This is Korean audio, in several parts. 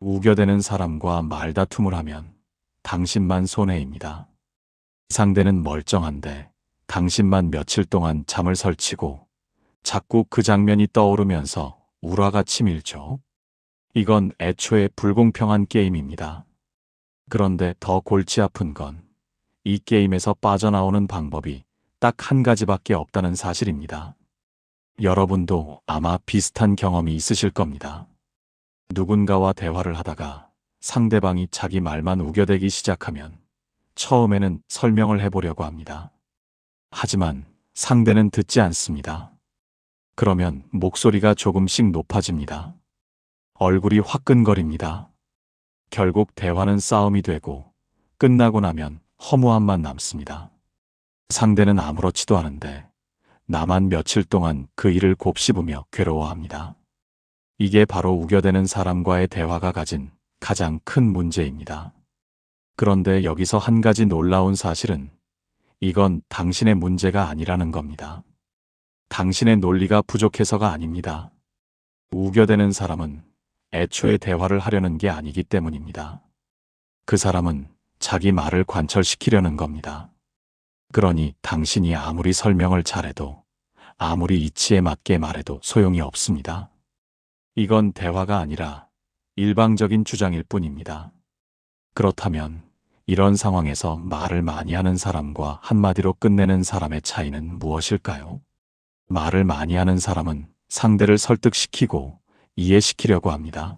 우겨대는 사람과 말다툼을 하면 당신만 손해입니다. 상대는 멀쩡한데 당신만 며칠 동안 잠을 설치고 자꾸 그 장면이 떠오르면서 울화가 치밀죠. 이건 애초에 불공평한 게임입니다. 그런데 더 골치 아픈 건 이 게임에서 빠져나오는 방법이 딱 한 가지밖에 없다는 사실입니다. 여러분도 아마 비슷한 경험이 있으실 겁니다. 누군가와 대화를 하다가 상대방이 자기 말만 우겨대기 시작하면 처음에는 설명을 해보려고 합니다. 하지만 상대는 듣지 않습니다. 그러면 목소리가 조금씩 높아집니다. 얼굴이 화끈거립니다. 결국 대화는 싸움이 되고 끝나고 나면 허무함만 남습니다. 상대는 아무렇지도 않은데 나만 며칠 동안 그 일을 곱씹으며 괴로워합니다. 이게 바로 우겨대는 사람과의 대화가 가진 가장 큰 문제입니다. 그런데 여기서 한 가지 놀라운 사실은 이건 당신의 문제가 아니라는 겁니다. 당신의 논리가 부족해서가 아닙니다. 우겨대는 사람은 애초에 대화를 하려는 게 아니기 때문입니다. 그 사람은 자기 말을 관철시키려는 겁니다. 그러니 당신이 아무리 설명을 잘해도 아무리 이치에 맞게 말해도 소용이 없습니다. 이건 대화가 아니라 일방적인 주장일 뿐입니다. 그렇다면 이런 상황에서 말을 많이 하는 사람과 한마디로 끝내는 사람의 차이는 무엇일까요? 말을 많이 하는 사람은 상대를 설득시키고 이해시키려고 합니다.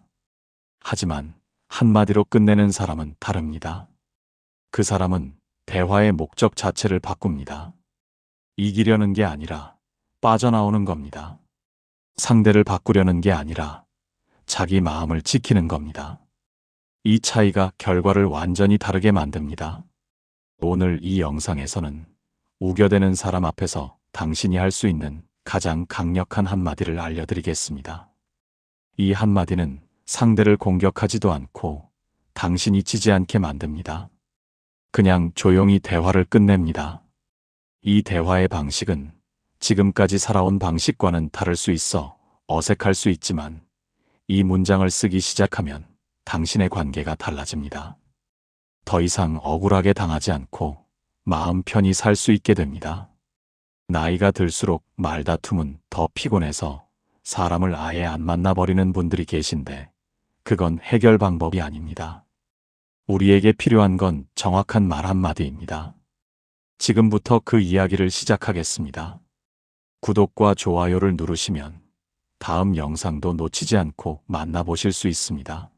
하지만 한마디로 끝내는 사람은 다릅니다. 그 사람은 대화의 목적 자체를 바꿉니다. 이기려는 게 아니라 빠져나오는 겁니다. 상대를 바꾸려는 게 아니라 자기 마음을 지키는 겁니다. 이 차이가 결과를 완전히 다르게 만듭니다. 오늘 이 영상에서는 우겨대는 사람 앞에서 당신이 할 수 있는 가장 강력한 한마디를 알려드리겠습니다. 이 한마디는 상대를 공격하지도 않고 당신이 지지 않게 만듭니다. 그냥 조용히 대화를 끝냅니다. 이 대화의 방식은 지금까지 살아온 방식과는 다를 수 있어 어색할 수 있지만 이 문장을 쓰기 시작하면 당신의 관계가 달라집니다. 더 이상 억울하게 당하지 않고 마음 편히 살 수 있게 됩니다. 나이가 들수록 말다툼은 더 피곤해서 사람을 아예 안 만나버리는 분들이 계신데 그건 해결 방법이 아닙니다. 우리에게 필요한 건 정확한 말 한마디입니다. 지금부터 그 이야기를 시작하겠습니다. 구독과 좋아요를 누르시면 다음 영상도 놓치지 않고 만나보실 수 있습니다.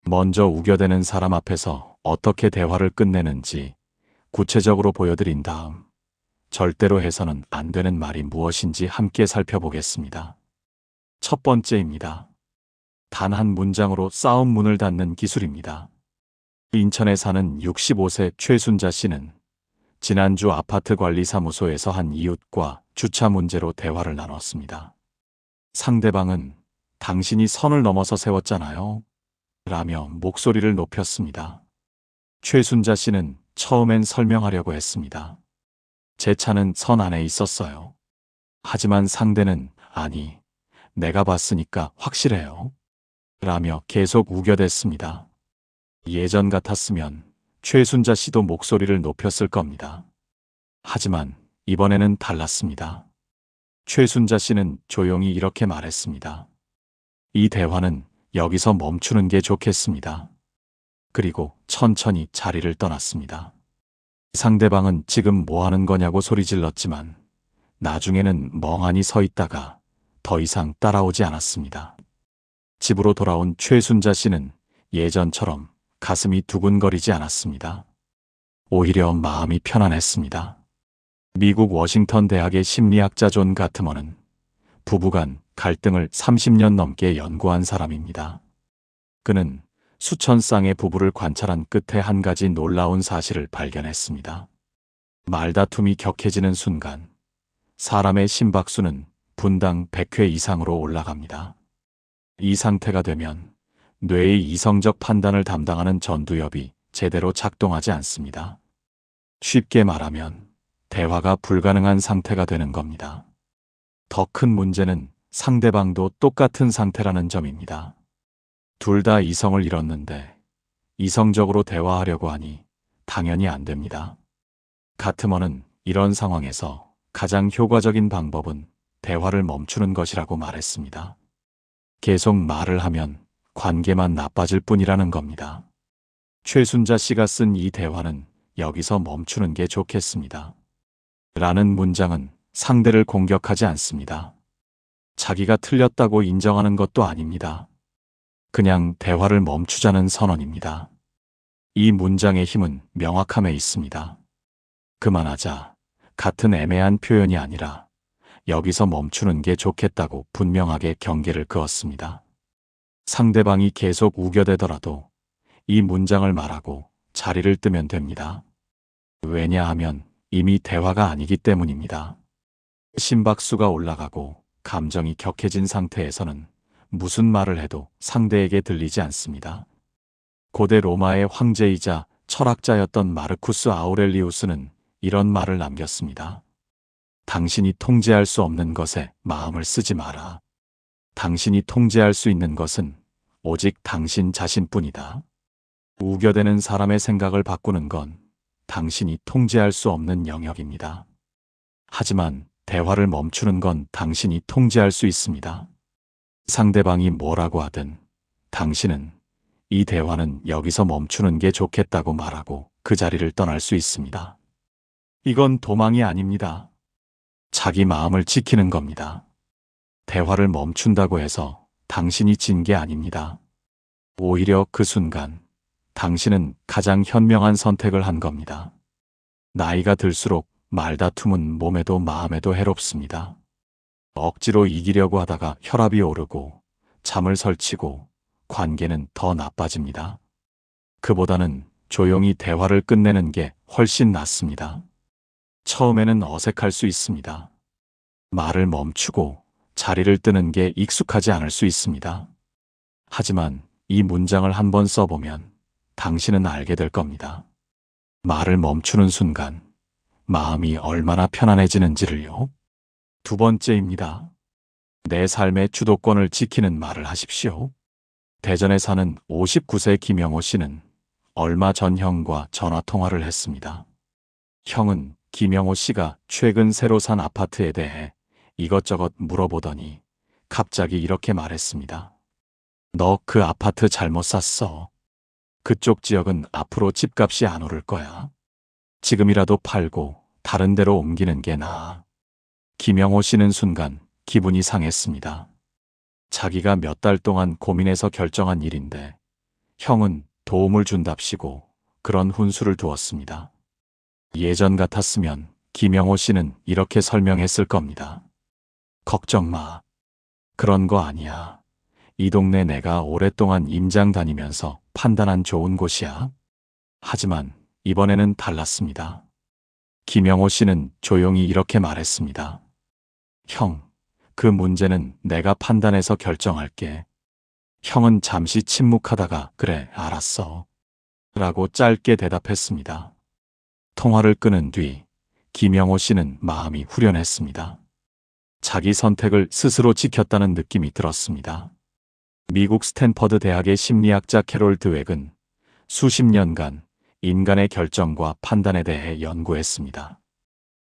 먼저 우겨대는 사람 앞에서 어떻게 대화를 끝내는지 구체적으로 보여드린 다음 절대로 해서는 안 되는 말이 무엇인지 함께 살펴보겠습니다. 첫 번째입니다. 단 한 문장으로 싸움 문을 닫는 기술입니다. 인천에 사는 65세 최순자 씨는 지난주 아파트 관리사무소에서 한 이웃과 주차 문제로 대화를 나눴습니다. 상대방은 당신이 선을 넘어서 세웠잖아요. 라며 목소리를 높였습니다. 최순자 씨는 처음엔 설명하려고 했습니다. 제 차는 선 안에 있었어요. 하지만 상대는 아니, 내가 봤으니까 확실해요. 라며 계속 우겨댔습니다. 예전 같았으면 최순자 씨도 목소리를 높였을 겁니다. 하지만 이번에는 달랐습니다. 최순자 씨는 조용히 이렇게 말했습니다. 이 대화는 여기서 멈추는 게 좋겠습니다. 그리고 천천히 자리를 떠났습니다. 상대방은 지금 뭐 하는 거냐고 소리 질렀지만 나중에는 멍하니 서 있다가 더 이상 따라오지 않았습니다. 집으로 돌아온 최순자 씨는 예전처럼 가슴이 두근거리지 않았습니다. 오히려 마음이 편안했습니다. 미국 워싱턴 대학의 심리학자 존 가트머는 부부간 갈등을 30년 넘게 연구한 사람입니다. 그는 수천 쌍의 부부를 관찰한 끝에 한 가지 놀라운 사실을 발견했습니다. 말다툼이 격해지는 순간 사람의 심박수는 분당 100회 이상으로 올라갑니다. 이 상태가 되면 뇌의 이성적 판단을 담당하는 전두엽이 제대로 작동하지 않습니다. 쉽게 말하면 대화가 불가능한 상태가 되는 겁니다. 더 큰 문제는 상대방도 똑같은 상태라는 점입니다. 둘 다 이성을 잃었는데 이성적으로 대화하려고 하니 당연히 안 됩니다. 가트먼은 이런 상황에서 가장 효과적인 방법은 대화를 멈추는 것이라고 말했습니다. 계속 말을 하면 관계만 나빠질 뿐이라는 겁니다. 최순자 씨가 쓴 이 대화는 여기서 멈추는 게 좋겠습니다. 라는 문장은 상대를 공격하지 않습니다. 자기가 틀렸다고 인정하는 것도 아닙니다. 그냥 대화를 멈추자는 선언입니다. 이 문장의 힘은 명확함에 있습니다. 그만하자 같은 애매한 표현이 아니라 여기서 멈추는 게 좋겠다고 분명하게 경계를 그었습니다. 상대방이 계속 우겨대더라도 이 문장을 말하고 자리를 뜨면 됩니다. 왜냐하면 이미 대화가 아니기 때문입니다. 심박수가 올라가고 감정이 격해진 상태에서는 무슨 말을 해도 상대에게 들리지 않습니다. 고대 로마의 황제이자 철학자였던 마르쿠스 아우렐리우스는 이런 말을 남겼습니다. 당신이 통제할 수 없는 것에 마음을 쓰지 마라. 당신이 통제할 수 있는 것은 오직 당신 자신뿐이다. 우겨대는 사람의 생각을 바꾸는 건 당신이 통제할 수 없는 영역입니다. 하지만 대화를 멈추는 건 당신이 통제할 수 있습니다. 상대방이 뭐라고 하든 당신은 이 대화는 여기서 멈추는 게 좋겠다고 말하고 그 자리를 떠날 수 있습니다. 이건 도망이 아닙니다. 자기 마음을 지키는 겁니다. 대화를 멈춘다고 해서 당신이 진 게 아닙니다. 오히려 그 순간 당신은 가장 현명한 선택을 한 겁니다. 나이가 들수록 말다툼은 몸에도 마음에도 해롭습니다. 억지로 이기려고 하다가 혈압이 오르고 잠을 설치고 관계는 더 나빠집니다. 그보다는 조용히 대화를 끝내는 게 훨씬 낫습니다. 처음에는 어색할 수 있습니다. 말을 멈추고 자리를 뜨는 게 익숙하지 않을 수 있습니다. 하지만 이 문장을 한번 써보면 당신은 알게 될 겁니다. 말을 멈추는 순간 마음이 얼마나 편안해지는지를요. 두 번째입니다. 내 삶의 주도권을 지키는 말을 하십시오. 대전에 사는 59세 김영호 씨는 얼마 전 형과 전화통화를 했습니다. 형은 김영호 씨가 최근 새로 산 아파트에 대해 이것저것 물어보더니 갑자기 이렇게 말했습니다. 너 그 아파트 잘못 샀어. 그쪽 지역은 앞으로 집값이 안 오를 거야. 지금이라도 팔고 다른 데로 옮기는 게 나아. 김영호 씨는 순간 기분이 상했습니다. 자기가 몇 달 동안 고민해서 결정한 일인데 형은 도움을 준답시고 그런 훈수를 두었습니다. 예전 같았으면 김영호 씨는 이렇게 설명했을 겁니다. 걱정 마. 그런 거 아니야. 이 동네 내가 오랫동안 임장 다니면서 판단한 좋은 곳이야. 하지만 이번에는 달랐습니다. 김영호 씨는 조용히 이렇게 말했습니다. 형, 그 문제는 내가 판단해서 결정할게. 형은 잠시 침묵하다가 그래, 알았어. 라고 짧게 대답했습니다. 통화를 끊은 뒤 김영호 씨는 마음이 후련했습니다. 자기 선택을 스스로 지켰다는 느낌이 들었습니다. 미국 스탠퍼드 대학의 심리학자 캐롤 드웩은 수십 년간 인간의 결정과 판단에 대해 연구했습니다.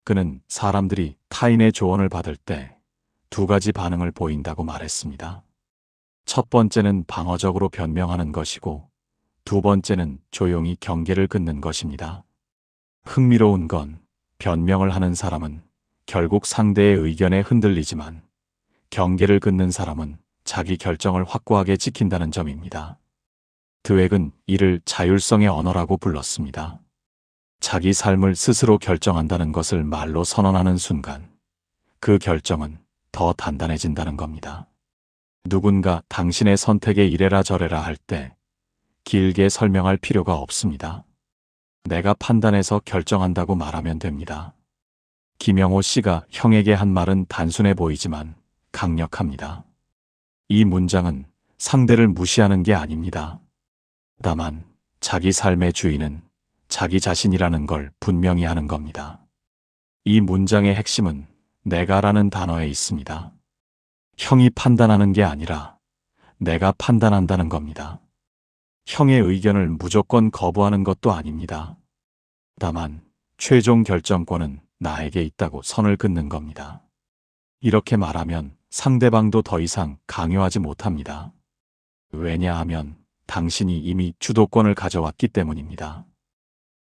그는 사람들이 타인의 조언을 받을 때 두 가지 반응을 보인다고 말했습니다. 첫 번째는 방어적으로 변명하는 것이고 두 번째는 조용히 경계를 긋는 것입니다. 흥미로운 건 변명을 하는 사람은 결국 상대의 의견에 흔들리지만 경계를 긋는 사람은 자기 결정을 확고하게 지킨다는 점입니다. 드웩은 이를 자율성의 언어라고 불렀습니다. 자기 삶을 스스로 결정한다는 것을 말로 선언하는 순간 그 결정은 더 단단해진다는 겁니다. 누군가 당신의 선택에 이래라 저래라 할 때 길게 설명할 필요가 없습니다. 내가 판단해서 결정한다고 말하면 됩니다. 김영호 씨가 형에게 한 말은 단순해 보이지만 강력합니다. 이 문장은 상대를 무시하는 게 아닙니다. 다만 자기 삶의 주인은 자기 자신이라는 걸 분명히 하는 겁니다. 이 문장의 핵심은 내가라는 단어에 있습니다. 형이 판단하는 게 아니라 내가 판단한다는 겁니다. 형의 의견을 무조건 거부하는 것도 아닙니다. 다만 최종 결정권은 나에게 있다고 선을 긋는 겁니다. 이렇게 말하면 상대방도 더 이상 강요하지 못합니다. 왜냐하면 당신이 이미 주도권을 가져왔기 때문입니다.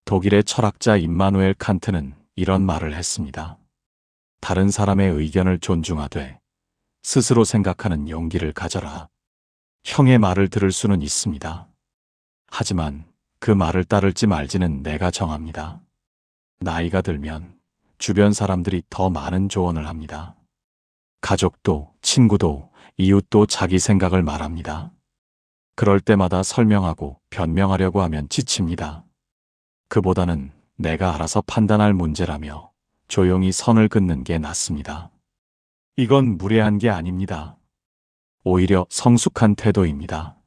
독일의 철학자 임마누엘 칸트는 이런 말을 했습니다. 다른 사람의 의견을 존중하되 스스로 생각하는 용기를 가져라. 형의 말을 들을 수는 있습니다. 하지만 그 말을 따를지 말지는 내가 정합니다. 나이가 들면 주변 사람들이 더 많은 조언을 합니다. 가족도, 친구도, 이웃도 자기 생각을 말합니다. 그럴 때마다 설명하고 변명하려고 하면 지칩니다. 그보다는 내가 알아서 판단할 문제라며 조용히 선을 긋는 게 낫습니다. 이건 무례한 게 아닙니다. 오히려 성숙한 태도입니다.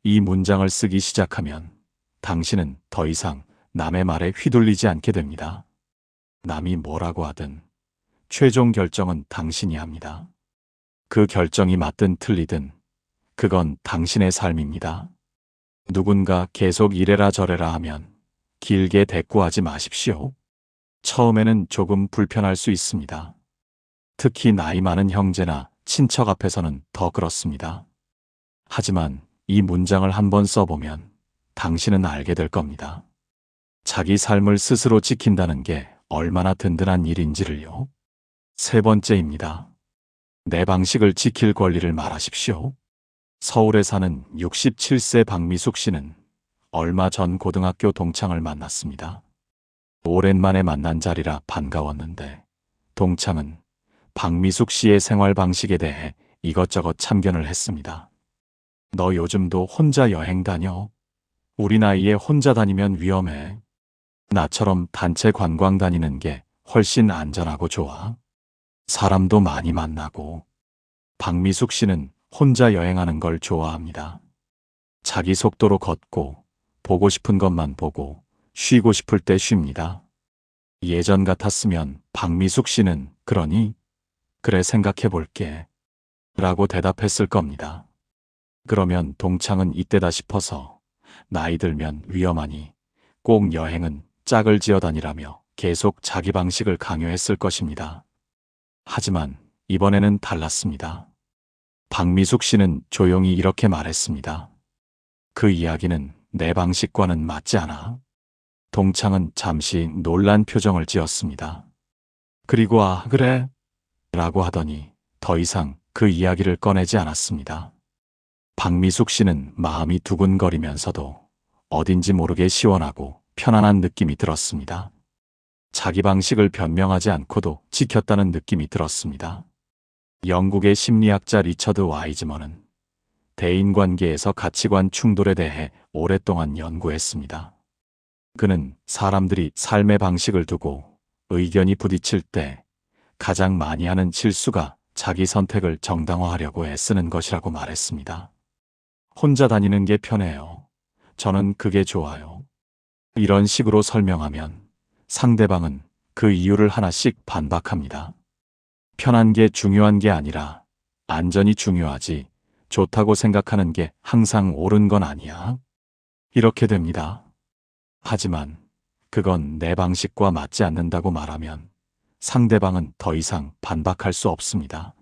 이 문장을 쓰기 시작하면 당신은 더 이상 남의 말에 휘둘리지 않게 됩니다. 남이 뭐라고 하든 최종 결정은 당신이 합니다. 그 결정이 맞든 틀리든 그건 당신의 삶입니다. 누군가 계속 이래라 저래라 하면 길게 대꾸하지 마십시오. 처음에는 조금 불편할 수 있습니다. 특히 나이 많은 형제나 친척 앞에서는 더 그렇습니다. 하지만 이 문장을 한번 써보면 당신은 알게 될 겁니다. 자기 삶을 스스로 지킨다는 게 얼마나 든든한 일인지를요. 세 번째입니다. 내 방식을 지킬 권리를 말하십시오. 서울에 사는 67세 박미숙 씨는 얼마 전 고등학교 동창을 만났습니다. 오랜만에 만난 자리라 반가웠는데 동창은 박미숙 씨의 생활 방식에 대해 이것저것 참견을 했습니다. 너 요즘도 혼자 여행 다녀? 우리 나이에 혼자 다니면 위험해. 나처럼 단체 관광 다니는 게 훨씬 안전하고 좋아. 사람도 많이 만나고. 박미숙 씨는 혼자 여행하는 걸 좋아합니다. 자기 속도로 걷고 보고 싶은 것만 보고 쉬고 싶을 때 쉽니다. 예전 같았으면 박미숙 씨는 그러니? 그래 생각해 볼게 라고 대답했을 겁니다. 그러면 동창은 이때다 싶어서 나이 들면 위험하니 꼭 여행은 짝을 지어 다니라며 계속 자기 방식을 강요했을 것입니다. 하지만 이번에는 달랐습니다. 박미숙 씨는 조용히 이렇게 말했습니다. 그 이야기는 내 방식과는 맞지 않아. 동창은 잠시 놀란 표정을 지었습니다. 그리고 아, 그래? 라고 하더니 더 이상 그 이야기를 꺼내지 않았습니다. 박미숙 씨는 마음이 두근거리면서도 어딘지 모르게 시원하고 편안한 느낌이 들었습니다. 자기 방식을 변명하지 않고도 지켰다는 느낌이 들었습니다. 영국의 심리학자 리처드 와이즈먼은 대인관계에서 가치관 충돌에 대해 오랫동안 연구했습니다. 그는 사람들이 삶의 방식을 두고 의견이 부딪힐 때 가장 많이 하는 실수가 자기 선택을 정당화하려고 애쓰는 것이라고 말했습니다. 혼자 다니는 게 편해요. 저는 그게 좋아요. 이런 식으로 설명하면 상대방은 그 이유를 하나씩 반박합니다. 편한 게 중요한 게 아니라 안전이 중요하지 좋다고 생각하는 게 항상 옳은 건 아니야. 이렇게 됩니다. 하지만 그건 내 방식과 맞지 않는다고 말하면 상대방은 더 이상 반박할 수 없습니다.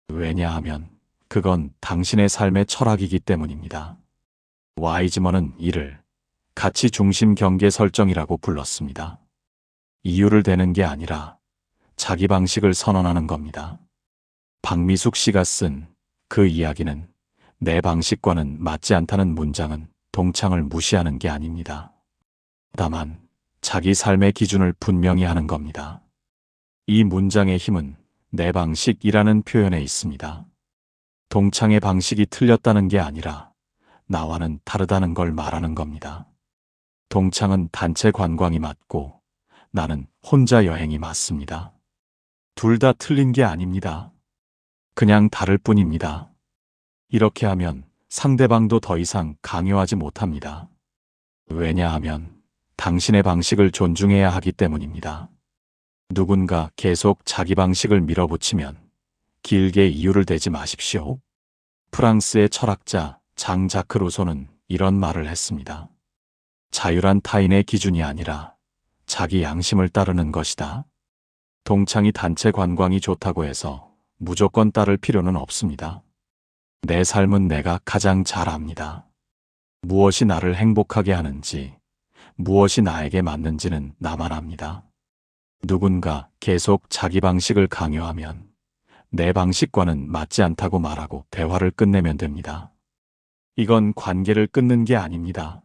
왜냐하면 그건 당신의 삶의 철학이기 때문입니다. 와이즈먼은 이를 가치 중심 경계 설정이라고 불렀습니다. 이유를 대는 게 아니라 자기 방식을 선언하는 겁니다. 박미숙 씨가 쓴 그 이야기는 내 방식과는 맞지 않다는 문장은 동창을 무시하는 게 아닙니다. 다만 자기 삶의 기준을 분명히 하는 겁니다. 이 문장의 힘은 내 방식이라는 표현에 있습니다. 동창의 방식이 틀렸다는 게 아니라 나와는 다르다는 걸 말하는 겁니다. 동창은 단체 관광이 맞고 나는 혼자 여행이 맞습니다. 둘 다 틀린 게 아닙니다. 그냥 다를 뿐입니다. 이렇게 하면 상대방도 더 이상 강요하지 못합니다. 왜냐하면 당신의 방식을 존중해야 하기 때문입니다. 누군가 계속 자기 방식을 밀어붙이면 길게 이유를 대지 마십시오. 프랑스의 철학자 장 자크 루소는 이런 말을 했습니다. 자유란 타인의 기준이 아니라 자기 양심을 따르는 것이다. 동창이 단체 관광이 좋다고 해서 무조건 따를 필요는 없습니다. 내 삶은 내가 가장 잘 압니다. 무엇이 나를 행복하게 하는지, 무엇이 나에게 맞는지는 나만 압니다. 누군가 계속 자기 방식을 강요하면 내 방식과는 맞지 않다고 말하고 대화를 끝내면 됩니다. 이건 관계를 끊는 게 아닙니다.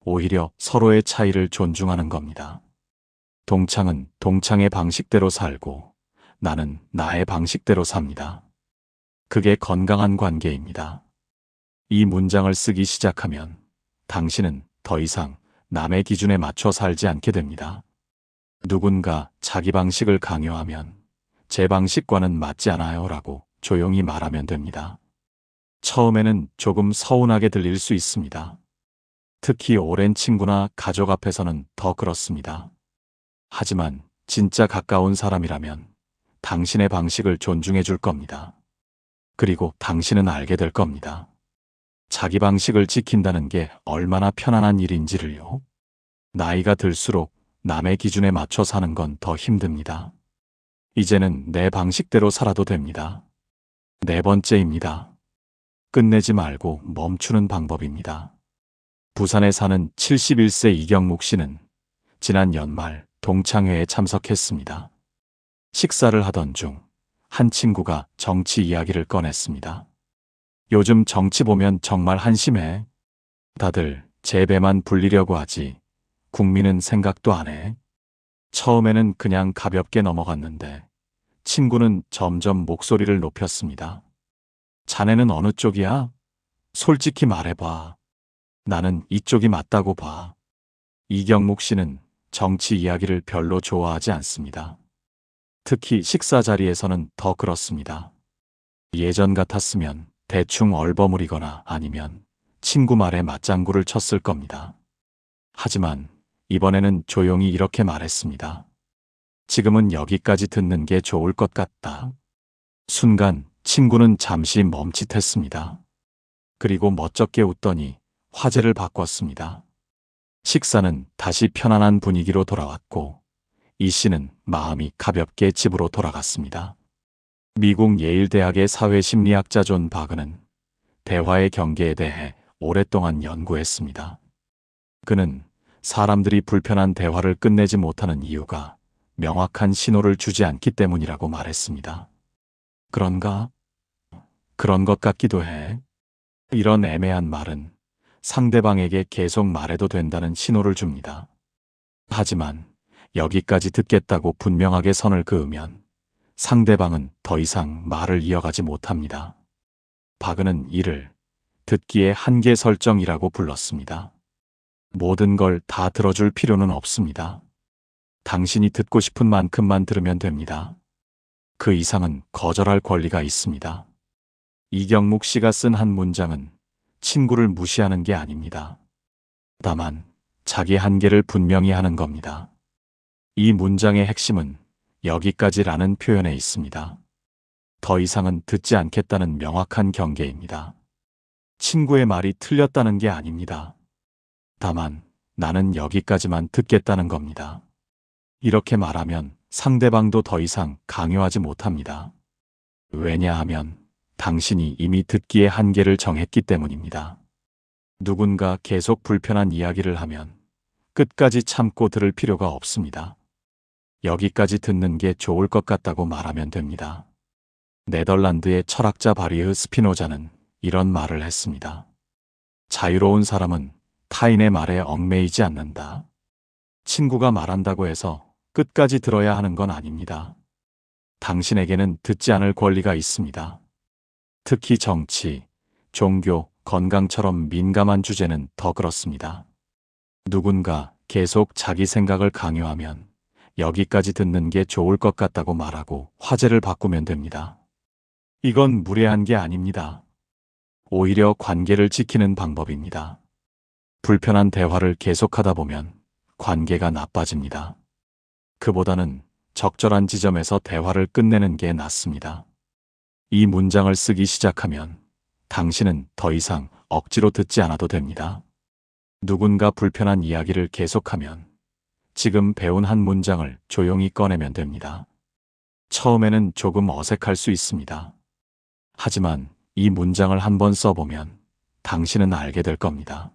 오히려 서로의 차이를 존중하는 겁니다. 동창은 동창의 방식대로 살고 나는 나의 방식대로 삽니다. 그게 건강한 관계입니다. 이 문장을 쓰기 시작하면 당신은 더 이상 남의 기준에 맞춰 살지 않게 됩니다. 누군가 자기 방식을 강요하면 제 방식과는 맞지 않아요 라고 조용히 말하면 됩니다. 처음에는 조금 서운하게 들릴 수 있습니다. 특히 오랜 친구나 가족 앞에서는 더 그렇습니다. 하지만 진짜 가까운 사람이라면 당신의 방식을 존중해 줄 겁니다. 그리고 당신은 알게 될 겁니다. 자기 방식을 지킨다는 게 얼마나 편안한 일인지를요. 나이가 들수록 남의 기준에 맞춰 사는 건 더 힘듭니다. 이제는 내 방식대로 살아도 됩니다. 네 번째입니다. 끝내지 말고 멈추는 방법입니다. 부산에 사는 71세 이경묵 씨는 지난 연말 동창회에 참석했습니다. 식사를 하던 중 한 친구가 정치 이야기를 꺼냈습니다. 요즘 정치 보면 정말 한심해. 다들 제 배만 불리려고 하지 국민은 생각도 안 해. 처음에는 그냥 가볍게 넘어갔는데 친구는 점점 목소리를 높였습니다. 자네는 어느 쪽이야? 솔직히 말해봐. 나는 이쪽이 맞다고 봐. 이경묵 씨는 정치 이야기를 별로 좋아하지 않습니다. 특히 식사 자리에서는 더 그렇습니다. 예전 같았으면 대충 얼버무리거나 아니면 친구 말에 맞장구를 쳤을 겁니다. 하지만 이번에는 조용히 이렇게 말했습니다. 지금은 여기까지 듣는 게 좋을 것 같다. 순간 친구는 잠시 멈칫했습니다. 그리고 멋쩍게 웃더니 화제를 바꿨습니다. 식사는 다시 편안한 분위기로 돌아왔고 이 씨는 마음이 가볍게 집으로 돌아갔습니다. 미국 예일대학의 사회심리학자 존 바그는 대화의 경계에 대해 오랫동안 연구했습니다. 그는 사람들이 불편한 대화를 끝내지 못하는 이유가 명확한 신호를 주지 않기 때문이라고 말했습니다. 그런가? 그런 것 같기도 해. 이런 애매한 말은 상대방에게 계속 말해도 된다는 신호를 줍니다. 하지만 여기까지 듣겠다고 분명하게 선을 그으면 상대방은 더 이상 말을 이어가지 못합니다. 바그는 이를 듣기의 한계 설정이라고 불렀습니다. 모든 걸 다 들어줄 필요는 없습니다. 당신이 듣고 싶은 만큼만 들으면 됩니다. 그 이상은 거절할 권리가 있습니다. 이경묵 씨가 쓴 한 문장은 친구를 무시하는 게 아닙니다. 다만 자기 한계를 분명히 하는 겁니다. 이 문장의 핵심은 여기까지라는 표현에 있습니다. 더 이상은 듣지 않겠다는 명확한 경계입니다. 친구의 말이 틀렸다는 게 아닙니다. 다만 나는 여기까지만 듣겠다는 겁니다. 이렇게 말하면 상대방도 더 이상 강요하지 못합니다. 왜냐하면 당신이 이미 듣기의 한계를 정했기 때문입니다. 누군가 계속 불편한 이야기를 하면 끝까지 참고 들을 필요가 없습니다. 여기까지 듣는 게 좋을 것 같다고 말하면 됩니다. 네덜란드의 철학자 바리흐 스피노자는 이런 말을 했습니다. 자유로운 사람은 타인의 말에 얽매이지 않는다. 친구가 말한다고 해서 끝까지 들어야 하는 건 아닙니다. 당신에게는 듣지 않을 권리가 있습니다. 특히 정치, 종교, 건강처럼 민감한 주제는 더 그렇습니다. 누군가 계속 자기 생각을 강요하면 여기까지 듣는 게 좋을 것 같다고 말하고 화제를 바꾸면 됩니다. 이건 무례한 게 아닙니다. 오히려 관계를 지키는 방법입니다. 불편한 대화를 계속하다 보면 관계가 나빠집니다. 그보다는 적절한 지점에서 대화를 끝내는 게 낫습니다. 이 문장을 쓰기 시작하면 당신은 더 이상 억지로 듣지 않아도 됩니다. 누군가 불편한 이야기를 계속하면 지금 배운 한 문장을 조용히 꺼내면 됩니다. 처음에는 조금 어색할 수 있습니다. 하지만 이 문장을 한번 써보면 당신은 알게 될 겁니다.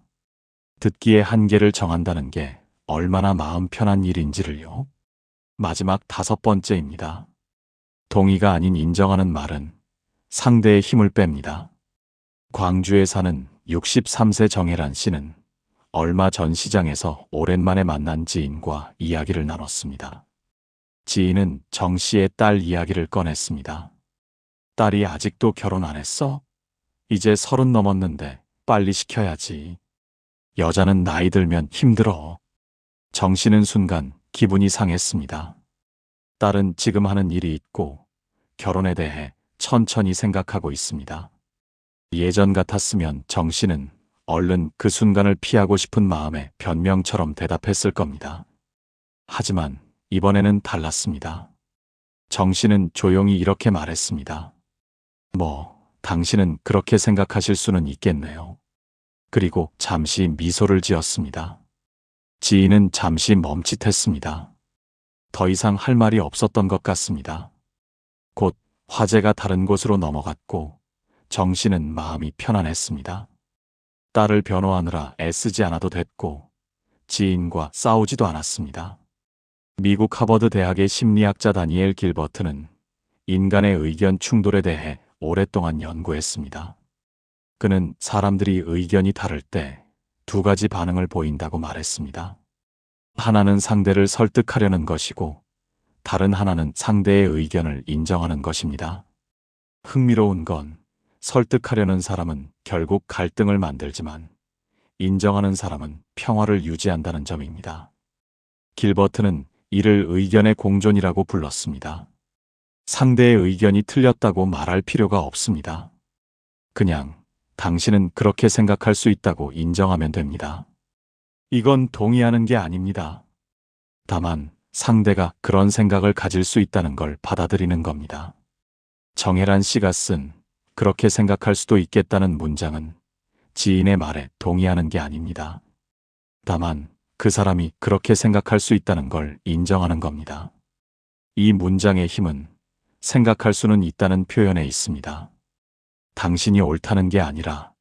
듣기의 한계를 정한다는 게 얼마나 마음 편한 일인지를요. 마지막 5번째입니다. 동의가 아닌 인정하는 말은 상대의 힘을 뺍니다. 광주에 사는 63세 정혜란 씨는 얼마 전 시장에서 오랜만에 만난 지인과 이야기를 나눴습니다. 지인은 정 씨의 딸 이야기를 꺼냈습니다. 딸이 아직도 결혼 안 했어? 이제 30 넘었는데 빨리 시켜야지. 여자는 나이 들면 힘들어. 정 씨는 순간 기분이 상했습니다. 딸은 지금 하는 일이 있고 결혼에 대해 천천히 생각하고 있습니다. 예전 같았으면 정 씨는 얼른 그 순간을 피하고 싶은 마음에 변명처럼 대답했을 겁니다. 하지만 이번에는 달랐습니다. 정 씨는 조용히 이렇게 말했습니다. 당신은 그렇게 생각하실 수는 있겠네요. 그리고 잠시 미소를 지었습니다. 지인은 잠시 멈칫했습니다. 더 이상 할 말이 없었던 것 같습니다. 곧 화제가 다른 곳으로 넘어갔고 정 씨는 마음이 편안했습니다. 딸을 변호하느라 애쓰지 않아도 됐고 지인과 싸우지도 않았습니다. 미국 하버드 대학의 심리학자 다니엘 길버트는 인간의 의견 충돌에 대해 오랫동안 연구했습니다. 그는 사람들이 의견이 다를 때 2가지 반응을 보인다고 말했습니다. 하나는 상대를 설득하려는 것이고 다른 하나는 상대의 의견을 인정하는 것입니다. 흥미로운 건 설득하려는 사람은 결국 갈등을 만들지만 인정하는 사람은 평화를 유지한다는 점입니다. 길버트는 이를 의견의 공존이라고 불렀습니다. 상대의 의견이 틀렸다고 말할 필요가 없습니다. 그냥 당신은 그렇게 생각할 수 있다고 인정하면 됩니다. 이건 동의하는 게 아닙니다. 다만 상대가 그런 생각을 가질 수 있다는 걸 받아들이는 겁니다. 정혜란 씨가 쓴 그렇게 생각할 수도 있겠다는 문장은 지인의 말에 동의하는 게 아닙니다. 다만 그 사람이 그렇게 생각할 수 있다는 걸 인정하는 겁니다. 이 문장의 힘은 생각할 수는 있다는 표현에 있습니다. 당신이 옳다는 게 아니라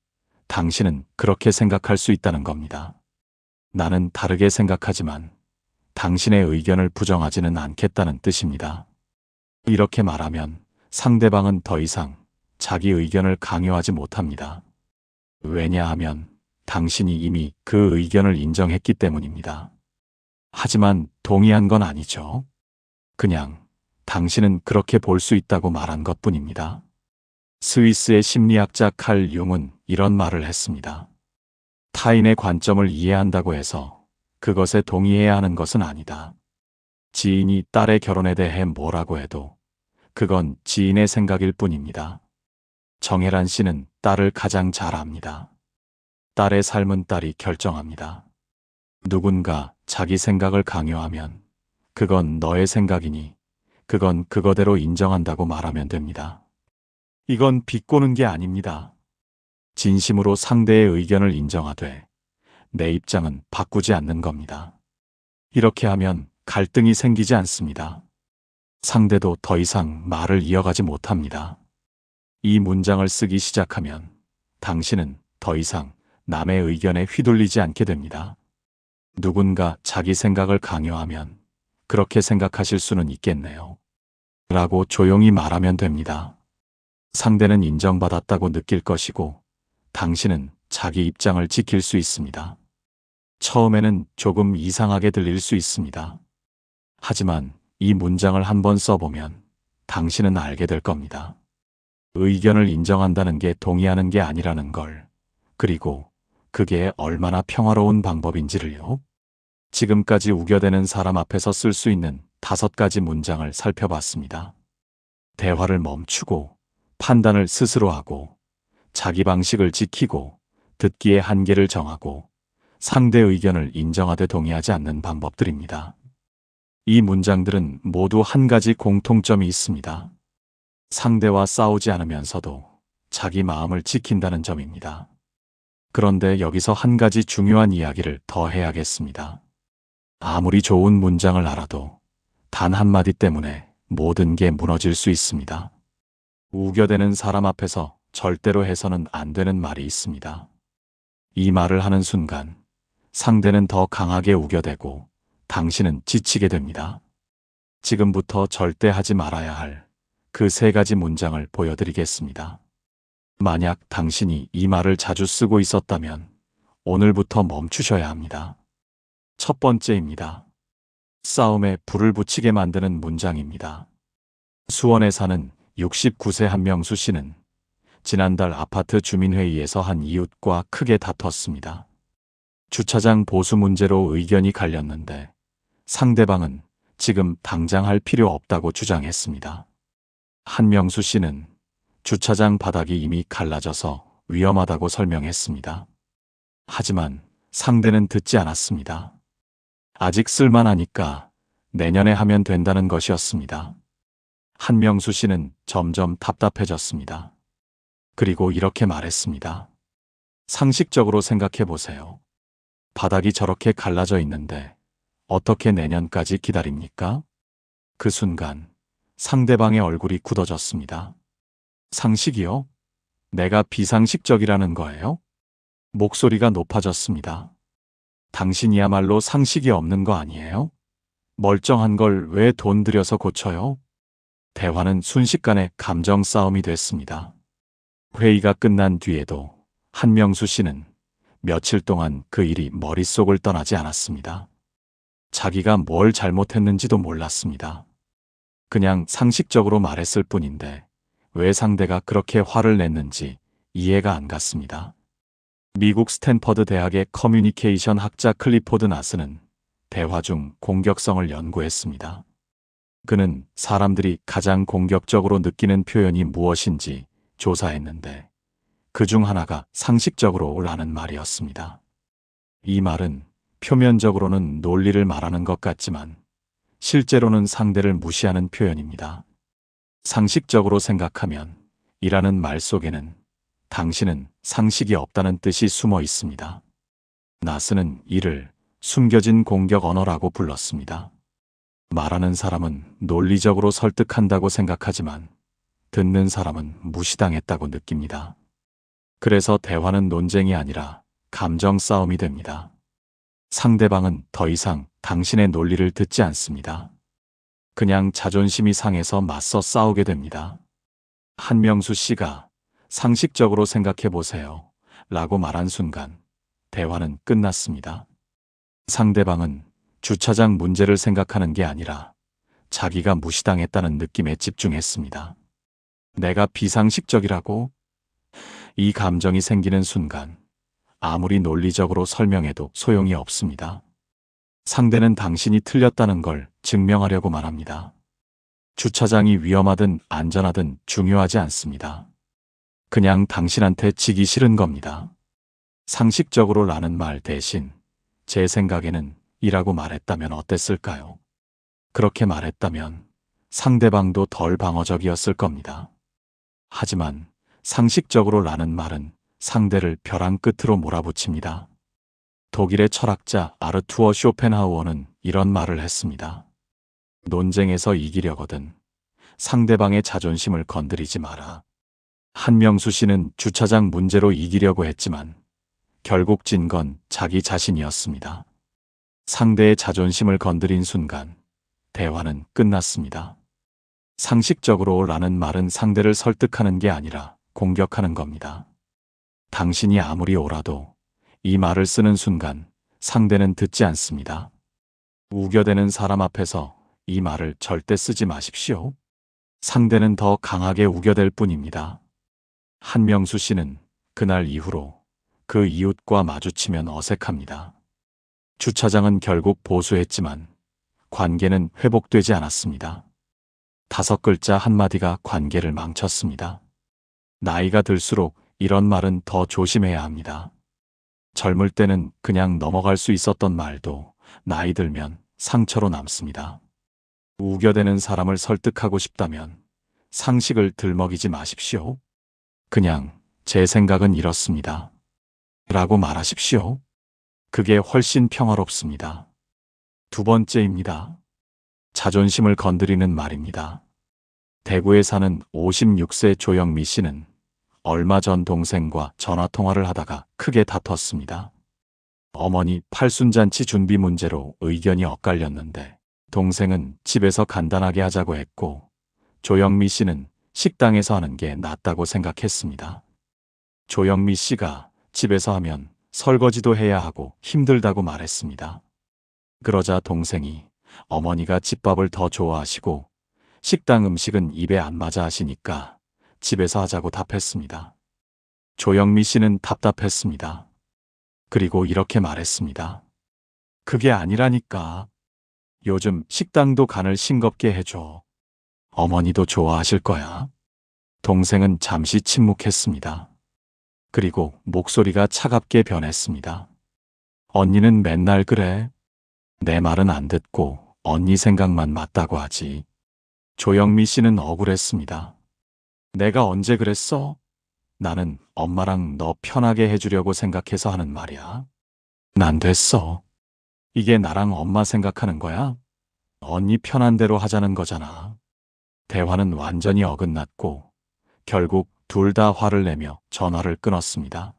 당신은 그렇게 생각할 수 있다는 겁니다. 나는 다르게 생각하지만 당신의 의견을 부정하지는 않겠다는 뜻입니다. 이렇게 말하면 상대방은 더 이상 자기 의견을 강요하지 못합니다. 왜냐하면 당신이 이미 그 의견을 인정했기 때문입니다. 하지만 동의한 건 아니죠. 그냥 당신은 그렇게 볼 수 있다고 말한 것뿐입니다. 스위스의 심리학자 칼 융은 이런 말을 했습니다. 타인의 관점을 이해한다고 해서 그것에 동의해야 하는 것은 아니다. 지인이 딸의 결혼에 대해 뭐라고 해도 그건 지인의 생각일 뿐입니다. 정혜란 씨는 딸을 가장 잘 압니다. 딸의 삶은 딸이 결정합니다. 누군가 자기 생각을 강요하면 그건 너의 생각이니 그건 그거대로 인정한다고 말하면 됩니다. 이건 비꼬는 게 아닙니다. 진심으로 상대의 의견을 인정하되 내 입장은 바꾸지 않는 겁니다. 이렇게 하면 갈등이 생기지 않습니다. 상대도 더 이상 말을 이어가지 못합니다. 이 문장을 쓰기 시작하면 당신은 더 이상 남의 의견에 휘둘리지 않게 됩니다. 누군가 자기 생각을 강요하면 그렇게 생각하실 수는 있겠네요. 라고 조용히 말하면 됩니다. 상대는 인정받았다고 느낄 것이고 당신은 자기 입장을 지킬 수 있습니다. 처음에는 조금 이상하게 들릴 수 있습니다. 하지만 이 문장을 한번 써보면 당신은 알게 될 겁니다. 의견을 인정한다는 게 동의하는 게 아니라는 걸, 그리고 그게 얼마나 평화로운 방법인지를요. 지금까지 우겨대는 사람 앞에서 쓸 수 있는 5가지 문장을 살펴봤습니다. 대화를 멈추고 판단을 스스로 하고 자기 방식을 지키고 듣기의 한계를 정하고 상대 의견을 인정하되 동의하지 않는 방법들입니다. 이 문장들은 모두 한 가지 공통점이 있습니다. 상대와 싸우지 않으면서도 자기 마음을 지킨다는 점입니다. 그런데 여기서 한 가지 중요한 이야기를 더 해야겠습니다. 아무리 좋은 문장을 알아도 단 한마디 때문에 모든 게 무너질 수 있습니다. 우겨대는 사람 앞에서 절대로 해서는 안 되는 말이 있습니다. 이 말을 하는 순간 상대는 더 강하게 우겨대고 당신은 지치게 됩니다. 지금부터 절대 하지 말아야 할 그 세 가지 문장을 보여드리겠습니다. 만약 당신이 이 말을 자주 쓰고 있었다면 오늘부터 멈추셔야 합니다. 첫 번째입니다. 싸움에 불을 붙이게 만드는 문장입니다. 수원에 사는 69세 한명수 씨는 지난달 아파트 주민회의에서 한 이웃과 크게 다퉜습니다. 주차장 보수 문제로 의견이 갈렸는데 상대방은 지금 당장 할 필요 없다고 주장했습니다. 한명수 씨는 주차장 바닥이 이미 갈라져서 위험하다고 설명했습니다. 하지만 상대는 듣지 않았습니다. 아직 쓸만하니까 내년에 하면 된다는 것이었습니다. 한명수 씨는 점점 답답해졌습니다. 그리고 이렇게 말했습니다. 상식적으로 생각해 보세요. 바닥이 저렇게 갈라져 있는데 어떻게 내년까지 기다립니까? 그 순간 상대방의 얼굴이 굳어졌습니다. 상식이요? 내가 비상식적이라는 거예요? 목소리가 높아졌습니다. 당신이야말로 상식이 없는 거 아니에요? 멀쩡한 걸 왜 돈 들여서 고쳐요? 대화는 순식간에 감정 싸움이 됐습니다. 회의가 끝난 뒤에도 한명수 씨는 며칠 동안 그 일이 머릿속을 떠나지 않았습니다. 자기가 뭘 잘못했는지도 몰랐습니다. 그냥 상식적으로 말했을 뿐인데 왜 상대가 그렇게 화를 냈는지 이해가 안 갔습니다. 미국 스탠퍼드 대학의 커뮤니케이션 학자 클리포드 나스는 대화 중 공격성을 연구했습니다. 그는 사람들이 가장 공격적으로 느끼는 표현이 무엇인지 조사했는데 그 중 하나가 상식적으로 라는 말이었습니다. 이 말은 표면적으로는 논리를 말하는 것 같지만 실제로는 상대를 무시하는 표현입니다. 상식적으로 생각하면 이라는 말 속에는 당신은 상식이 없다는 뜻이 숨어 있습니다. 나스는 이를 숨겨진 공격 언어라고 불렀습니다. 말하는 사람은 논리적으로 설득한다고 생각하지만 듣는 사람은 무시당했다고 느낍니다. 그래서 대화는 논쟁이 아니라 감정 싸움이 됩니다. 상대방은 더 이상 당신의 논리를 듣지 않습니다. 그냥 자존심이 상해서 맞서 싸우게 됩니다. 한명수 씨가 상식적으로 생각해 보세요. 라고 말한 순간 대화는 끝났습니다. 상대방은 주차장 문제를 생각하는 게 아니라 자기가 무시당했다는 느낌에 집중했습니다. 내가 비상식적이라고? 이 감정이 생기는 순간 아무리 논리적으로 설명해도 소용이 없습니다. 상대는 당신이 틀렸다는 걸 증명하려고 말합니다. 주차장이 위험하든 안전하든 중요하지 않습니다. 그냥 당신한테 지기 싫은 겁니다. 상식적으로 라는 말 대신 제 생각에는 이라고 말했다면 어땠을까요? 그렇게 말했다면 상대방도 덜 방어적이었을 겁니다. 하지만 상식적으로 라는 말은 상대를 벼랑 끝으로 몰아붙입니다. 독일의 철학자 아르투어 쇼펜하우어는 이런 말을 했습니다. 논쟁에서 이기려거든 상대방의 자존심을 건드리지 마라. 한명수 씨는 주차장 문제로 이기려고 했지만 결국 진 건 자기 자신이었습니다. 상대의 자존심을 건드린 순간 대화는 끝났습니다. 상식적으로 라는 말은 상대를 설득하는 게 아니라 공격하는 겁니다. 당신이 아무리 옳아도 이 말을 쓰는 순간 상대는 듣지 않습니다. 우겨대는 사람 앞에서 이 말을 절대 쓰지 마십시오. 상대는 더 강하게 우겨댈 뿐입니다. 한명수 씨는 그날 이후로 그 이웃과 마주치면 어색합니다. 주차장은 결국 보수했지만 관계는 회복되지 않았습니다. 5글자 한마디가 관계를 망쳤습니다. 나이가 들수록 이런 말은 더 조심해야 합니다. 젊을 때는 그냥 넘어갈 수 있었던 말도 나이 들면 상처로 남습니다. 우겨대는 사람을 설득하고 싶다면 상식을 들먹이지 마십시오. 그냥 제 생각은 이렇습니다. 라고 말하십시오. 그게 훨씬 평화롭습니다. 두 번째입니다. 자존심을 건드리는 말입니다. 대구에 사는 56세 조영미 씨는 얼마 전 동생과 전화통화를 하다가 크게 다퉜습니다. 어머니 팔순잔치 준비 문제로 의견이 엇갈렸는데 동생은 집에서 간단하게 하자고 했고 조영미 씨는 식당에서 하는 게 낫다고 생각했습니다. 조영미 씨가 집에서 하면 설거지도 해야 하고 힘들다고 말했습니다. 그러자 동생이 어머니가 집밥을 더 좋아하시고 식당 음식은 입에 안 맞아 하시니까 집에서 하자고 답했습니다. 조영미 씨는 답답했습니다. 그리고 이렇게 말했습니다. 그게 아니라니까. 요즘 식당도 간을 싱겁게 해줘. 어머니도 좋아하실 거야. 동생은 잠시 침묵했습니다. 그리고 목소리가 차갑게 변했습니다. 언니는 맨날 그래. 내 말은 안 듣고 언니 생각만 맞다고 하지. 조영미 씨는 억울했습니다. 내가 언제 그랬어? 나는 엄마랑 너 편하게 해주려고 생각해서 하는 말이야. 난 됐어. 이게 나랑 엄마 생각하는 거야? 언니 편한 대로 하자는 거잖아. 대화는 완전히 어긋났고 결국 둘 다 화를 내며 전화를 끊었습니다.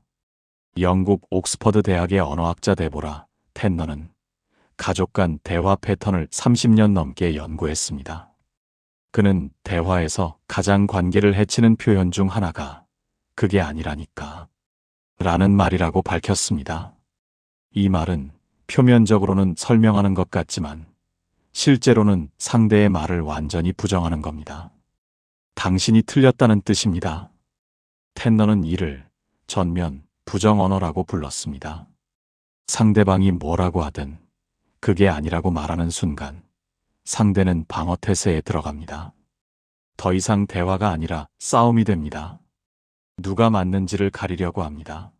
영국 옥스퍼드 대학의 언어학자 데보라 텐너는 가족 간 대화 패턴을 30년 넘게 연구했습니다. 그는 대화에서 가장 관계를 해치는 표현 중 하나가 그게 아니라니까 라는 말이라고 밝혔습니다. 이 말은 표면적으로는 설명하는 것 같지만 실제로는 상대의 말을 완전히 부정하는 겁니다. 당신이 틀렸다는 뜻입니다. 텐너는 이를 전면 부정 언어라고 불렀습니다. 상대방이 뭐라고 하든 그게 아니라고 말하는 순간 상대는 방어 태세에 들어갑니다. 더 이상 대화가 아니라 싸움이 됩니다. 누가 맞는지를 가리려고 합니다.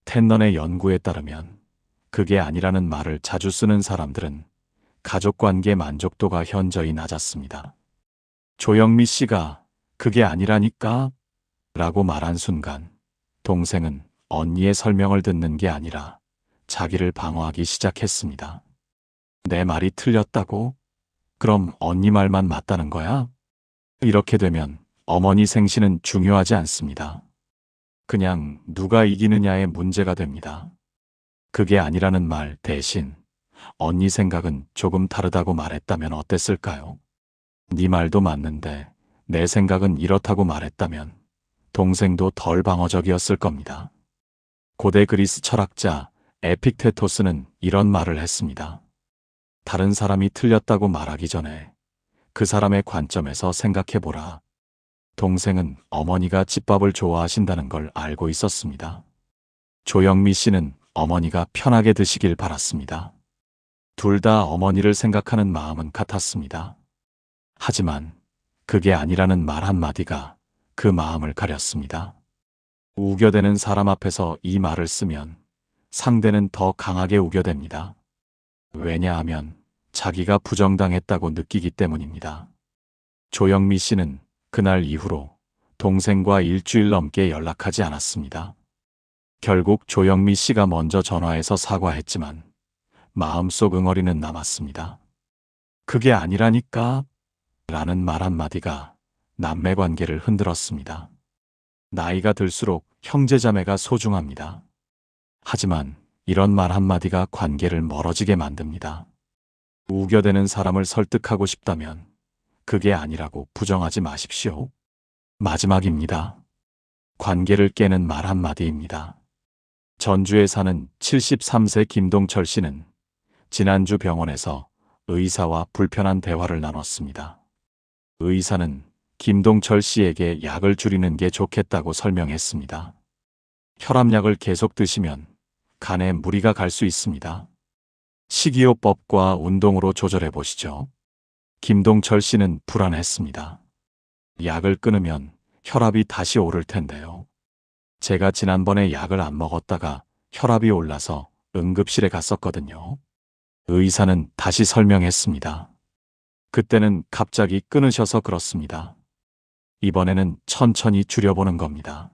텐넌의 연구에 따르면 그게 아니라는 말을 자주 쓰는 사람들은 가족관계 만족도가 현저히 낮았습니다. 조영미 씨가 그게 아니라니까 라고 말한 순간 동생은 언니의 설명을 듣는 게 아니라 자기를 방어하기 시작했습니다. 내 말이 틀렸다고? 그럼 언니 말만 맞다는 거야? 이렇게 되면 어머니 생신은 중요하지 않습니다. 그냥 누가 이기느냐의 문제가 됩니다. 그게 아니라는 말 대신 언니 생각은 조금 다르다고 말했다면 어땠을까요? 네 말도 맞는데 내 생각은 이렇다고 말했다면 동생도 덜 방어적이었을 겁니다. 고대 그리스 철학자 에픽테토스는 이런 말을 했습니다. 다른 사람이 틀렸다고 말하기 전에 그 사람의 관점에서 생각해보라. 동생은 어머니가 집밥을 좋아하신다는 걸 알고 있었습니다. 조영미 씨는 어머니가 편하게 드시길 바랐습니다. 둘 다 어머니를 생각하는 마음은 같았습니다. 하지만 그게 아니라는 말 한마디가 그 마음을 가렸습니다. 우겨대는 사람 앞에서 이 말을 쓰면 상대는 더 강하게 우겨댑니다. 왜냐하면 자기가 부정당했다고 느끼기 때문입니다. 조영미 씨는 그날 이후로 동생과 일주일 넘게 연락하지 않았습니다. 결국 조영미 씨가 먼저 전화해서 사과했지만 마음속 응어리는 남았습니다. 그게 아니라니까 라는 말 한마디가 남매 관계를 흔들었습니다. 나이가 들수록 형제자매가 소중합니다. 하지만 이런 말 한마디가 관계를 멀어지게 만듭니다. 우겨대는 사람을 설득하고 싶다면 그게 아니라고 부정하지 마십시오. 마지막입니다. 관계를 깨는 말 한마디입니다. 전주에 사는 73세 김동철 씨는 지난주 병원에서 의사와 불편한 대화를 나눴습니다. 의사는 김동철 씨에게 약을 줄이는 게 좋겠다고 설명했습니다. 혈압약을 계속 드시면 간에 무리가 갈 수 있습니다. 식이요법과 운동으로 조절해 보시죠. 김동철 씨는 불안했습니다. 약을 끊으면 혈압이 다시 오를 텐데요. 제가 지난번에 약을 안 먹었다가 혈압이 올라서 응급실에 갔었거든요. 의사는 다시 설명했습니다. 그때는 갑자기 끊으셔서 그렇습니다. 이번에는 천천히 줄여보는 겁니다.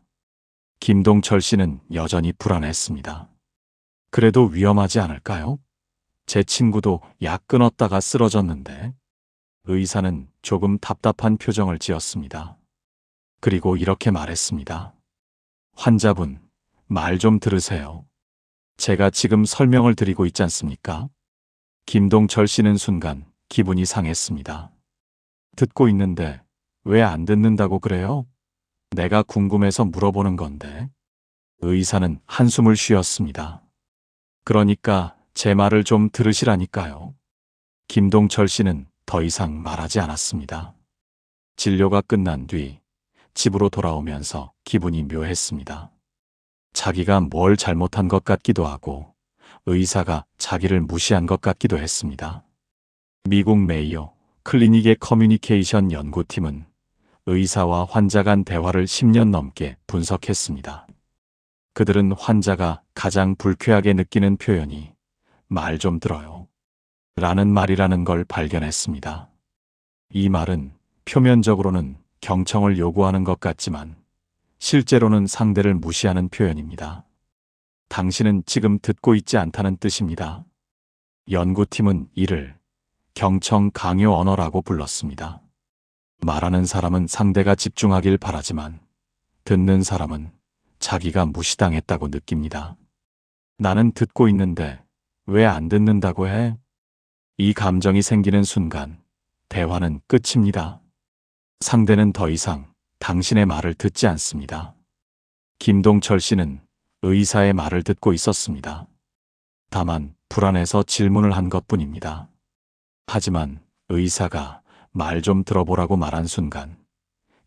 김동철 씨는 여전히 불안했습니다. 그래도 위험하지 않을까요? 제 친구도 약 끊었다가 쓰러졌는데. 의사는 조금 답답한 표정을 지었습니다. 그리고 이렇게 말했습니다. 환자분, 말 좀 들으세요. 제가 지금 설명을 드리고 있지 않습니까? 김동철 씨는 순간 기분이 상했습니다. 듣고 있는데 왜 안 듣는다고 그래요? 내가 궁금해서 물어보는 건데. 의사는 한숨을 쉬었습니다. 그러니까 제 말을 좀 들으시라니까요. 김동철 씨는 더 이상 말하지 않았습니다. 진료가 끝난 뒤 집으로 돌아오면서 기분이 묘했습니다. 자기가 뭘 잘못한 것 같기도 하고 의사가 자기를 무시한 것 같기도 했습니다. 미국 메이오 클리닉의 커뮤니케이션 연구팀은 의사와 환자 간 대화를 10년 넘게 분석했습니다. 그들은 환자가 가장 불쾌하게 느끼는 표현이 말 좀 들어요 라는 말이라는 걸 발견했습니다. 이 말은 표면적으로는 경청을 요구하는 것 같지만 실제로는 상대를 무시하는 표현입니다. 당신은 지금 듣고 있지 않다는 뜻입니다. 연구팀은 이를 경청 강요 언어라고 불렀습니다. 말하는 사람은 상대가 집중하길 바라지만 듣는 사람은 자기가 무시당했다고 느낍니다. 나는 듣고 있는데 왜 안 듣는다고 해? 이 감정이 생기는 순간 대화는 끝입니다. 상대는 더 이상 당신의 말을 듣지 않습니다. 김동철 씨는 의사의 말을 듣고 있었습니다. 다만 불안해서 질문을 한 것뿐입니다. 하지만 의사가 말 좀 들어보라고 말한 순간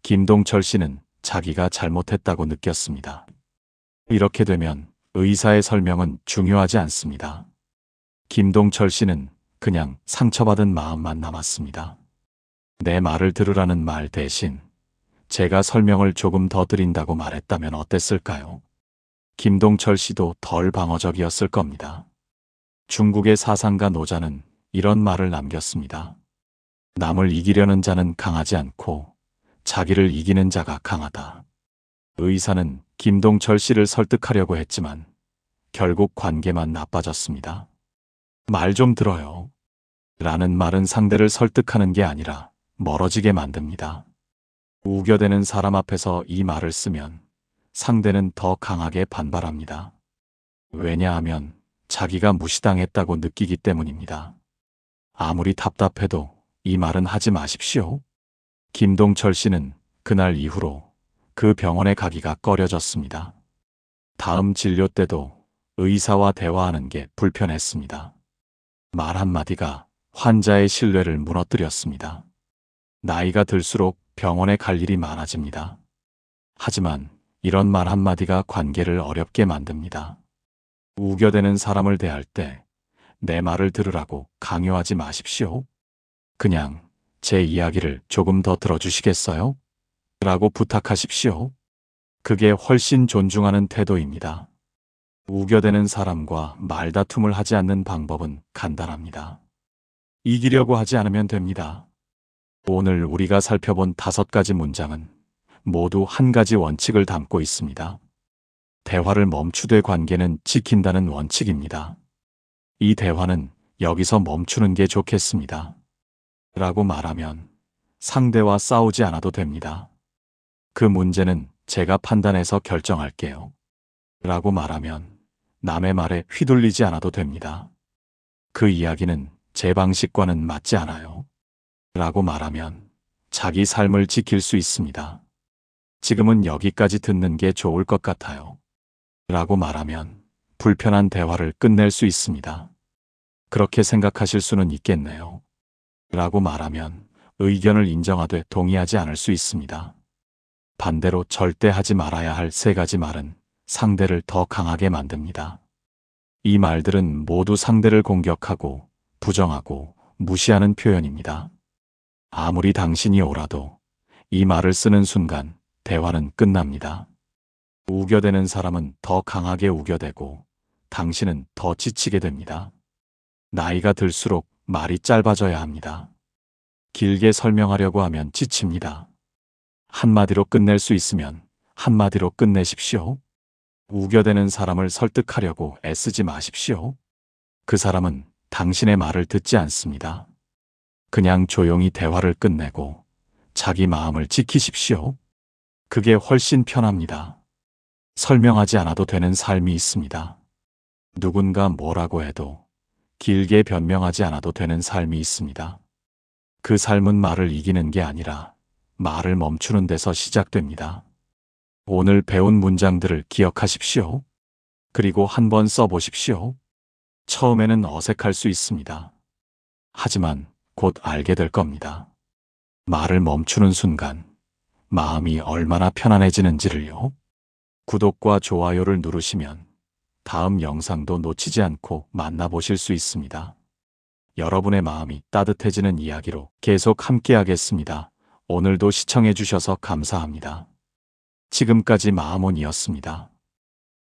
김동철 씨는 자기가 잘못했다고 느꼈습니다. 이렇게 되면 의사의 설명은 중요하지 않습니다. 김동철 씨는 그냥 상처받은 마음만 남았습니다. 내 말을 들으라는 말 대신 제가 설명을 조금 더 드린다고 말했다면 어땠을까요? 김동철 씨도 덜 방어적이었을 겁니다. 중국의 사상가 노자는 이런 말을 남겼습니다. 남을 이기려는 자는 강하지 않고 자기를 이기는 자가 강하다. 의사는 김동철 씨를 설득하려고 했지만 결국 관계만 나빠졌습니다. 말 좀 들어요. 라는 말은 상대를 설득하는 게 아니라 멀어지게 만듭니다. 우겨대는 사람 앞에서 이 말을 쓰면 상대는 더 강하게 반발합니다. 왜냐하면 자기가 무시당했다고 느끼기 때문입니다. 아무리 답답해도 이 말은 하지 마십시오. 김동철 씨는 그날 이후로 그 병원에 가기가 꺼려졌습니다. 다음 진료 때도 의사와 대화하는 게 불편했습니다. 말 한마디가 환자의 신뢰를 무너뜨렸습니다. 나이가 들수록 병원에 갈 일이 많아집니다. 하지만 이런 말 한마디가 관계를 어렵게 만듭니다. 우겨대는 사람을 대할 때 내 말을 들으라고 강요하지 마십시오. 그냥 제 이야기를 조금 더 들어주시겠어요? 라고 부탁하십시오. 그게 훨씬 존중하는 태도입니다. 우겨대는 사람과 말다툼을 하지 않는 방법은 간단합니다. 이기려고 하지 않으면 됩니다. 오늘 우리가 살펴본 5가지 문장은 모두 한 가지 원칙을 담고 있습니다. 대화를 멈추되 관계는 지킨다는 원칙입니다. 이 대화는 여기서 멈추는 게 좋겠습니다. 라고 말하면 상대와 싸우지 않아도 됩니다. 그 문제는 제가 판단해서 결정할게요. 라고 말하면 남의 말에 휘둘리지 않아도 됩니다. 그 이야기는 제 방식과는 맞지 않아요. 라고 말하면 자기 삶을 지킬 수 있습니다. 지금은 여기까지 듣는 게 좋을 것 같아요. 라고 말하면 불편한 대화를 끝낼 수 있습니다. 그렇게 생각하실 수는 있겠네요. 라고 말하면 의견을 인정하되 동의하지 않을 수 있습니다. 반대로 절대 하지 말아야 할 3가지 말은 상대를 더 강하게 만듭니다. 이 말들은 모두 상대를 공격하고 부정하고 무시하는 표현입니다. 아무리 당신이 옳아도 이 말을 쓰는 순간 대화는 끝납니다. 우겨대는 사람은 더 강하게 우겨대고 당신은 더 지치게 됩니다. 나이가 들수록 말이 짧아져야 합니다. 길게 설명하려고 하면 지칩니다. 한마디로 끝낼 수 있으면 한마디로 끝내십시오. 우겨대는 사람을 설득하려고 애쓰지 마십시오. 그 사람은 당신의 말을 듣지 않습니다. 그냥 조용히 대화를 끝내고 자기 마음을 지키십시오. 그게 훨씬 편합니다. 설명하지 않아도 되는 삶이 있습니다. 누군가 뭐라고 해도 길게 변명하지 않아도 되는 삶이 있습니다. 그 삶은 말을 이기는 게 아니라 말을 멈추는 데서 시작됩니다. 오늘 배운 문장들을 기억하십시오. 그리고 한번 써보십시오. 처음에는 어색할 수 있습니다. 하지만 곧 알게 될 겁니다. 말을 멈추는 순간 마음이 얼마나 편안해지는지를요. 구독과 좋아요를 누르시면 다음 영상도 놓치지 않고 만나보실 수 있습니다. 여러분의 마음이 따뜻해지는 이야기로 계속 함께하겠습니다. 오늘도 시청해 주셔서 감사합니다. 지금까지 마음온이었습니다.